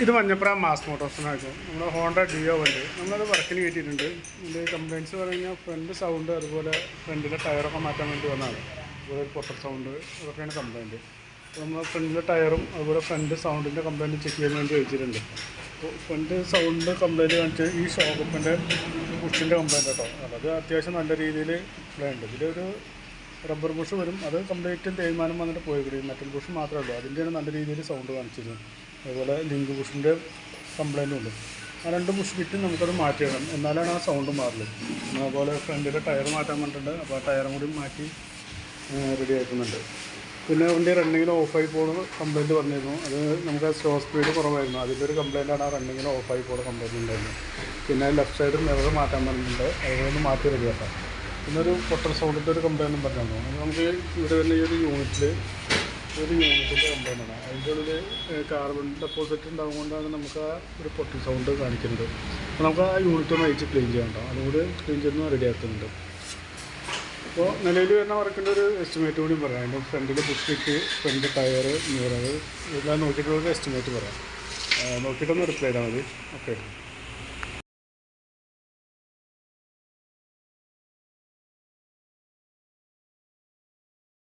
ഇത് മഞ്ഞപ്ര മാസ് മോട്ടോഴ്സിനായിരിക്കും നമ്മുടെ Honda deo വണ്ടി നമ്മളത് വർക്കിന് കയറ്റിയിട്ടുണ്ട്. ഇതിൻ്റെ കംപ്ലയിൻറ്റ്സ് പറഞ്ഞാൽ ഫ്രണ്ട് സൗണ്ട്, അതുപോലെ ഫ്രണ്ടിലെ ടയറൊക്കെ മാറ്റാൻ വേണ്ടി വന്നതാണ്. അതുപോലെ ഒരു പൊട്ടൽ സൗണ്ട്, ഇതൊക്കെയാണ് കംപ്ലയിൻറ്റ്. നമ്മൾ ഫ്രണ്ടിലെ ടയറും അതുപോലെ ഫ്രണ്ട് സൗണ്ടിൻ്റെ കംപ്ലയിൻറ്റ് ചെക്ക് ചെയ്യാൻ വേണ്ടി വെച്ചിട്ടുണ്ട്. അപ്പോൾ ഫ്രണ്ട് സൗണ്ട് കംപ്ലയിൻറ്റ് കാണിച്ച് ഈ ഷോക്കപ്പിൻ്റെ പുഷിൻ്റെ കംപ്ലയിൻറ്റ് കേട്ടോ. അത് അത്യാവശ്യം നല്ല രീതിയിൽ ഉണ്ട്. ഇതിലൊരു റബ്ബർ ബുഷ് വരും, അത് കംപ്ലീറ്റ് തേയ്മാനം വന്നിട്ട് പോയിക്കൂടി. മെറ്റൽ ബുഷ് മാത്രമേ ഉള്ളൂ, അതിൻ്റെയാണ് നല്ല രീതിയിൽ സൗണ്ട് കാണിച്ചിരുന്നത്. അതുപോലെ ലിങ്ക് ബുഷിൻ്റെ കംപ്ലയിൻറ്റും ഉണ്ട്. ആ 2 ബുഷ് കിറ്റ് നമുക്കത് മാറ്റിയിടണം, എന്നാലാണ് ആ സൗണ്ട് മാറുള്ളൂ. അതുപോലെ ഫ്രണ്ടിലെ ടയർ മാറ്റാൻ വേണ്ടിയിട്ടുണ്ട്. അപ്പോൾ ആ ടയറും കൂടി മാറ്റി റെഡി ആക്കുന്നുണ്ട്. പിന്നെ വണ്ടി റണ്ണിങ്ങിൽ ഓഫായി പോകുന്ന കംപ്ലയിൻറ്റ് പറഞ്ഞിരുന്നു. അത് നമുക്ക് സ്ലോ സ്പീഡ് കുറവായിരുന്നു, അതിൻ്റെ ഒരു കംപ്ലയിൻ്റാണ് ആ റണ്ണിങ്ങിൽ ഓഫായി പോകുന്ന കംപ്ലയിൻറ്റ് ഉണ്ടായിരുന്നു. പിന്നെ ലെഫ്റ്റ് സൈഡ് മിറർ മാറ്റാൻ പറഞ്ഞിട്ടുണ്ട്, അതുകൊണ്ട് മാറ്റി റെഡിയാക്കാം. പിന്നൊരു പൊട്ടൽ സൗണ്ടിൻ്റെ ഒരു കംപ്ലയിൻറ്റും പറഞ്ഞു. അത് നമുക്ക് ഇവിടെ തന്നെ ഈ ഒരു യൂണിറ്റിൻ്റെ കംപ്ലയിൻ്റാണ്. അതിൻ്റെ ഉള്ളിൽ കാർബൺ ഡെപ്പോസിറ്റ് ഉണ്ടാകുകൊണ്ടാണ് നമുക്ക് ആ ഒരു പൊട്ടൽ സൗണ്ട് കാണിക്കുന്നത്. അപ്പോൾ നമുക്ക് ആ യൂണിറ്റ് ഒന്ന് അയച്ച് ക്ലീൻ ചെയ്യണ്ടോ, അതുകൂടി ക്ലീൻ ചെയ്ത് റെഡിയാക്കുന്നുണ്ട്. അപ്പോൾ നിലവിൽ വരുന്ന വർക്കിൻ്റെ ഒരു എസ്റ്റിമേറ്റ് കൂടി പറയാം. അതിൻ്റെ ഫ്രണ്ടിൽ bush kit, front tyre, mirror, ഇതെല്ലാം നോക്കിയിട്ടുള്ളൊരു എസ്റ്റിമേറ്റ് പറയാം. നോക്കിയിട്ടൊന്ന് റിപ്ലൈ ചെയ്താൽ മതി. ഓക്കെ.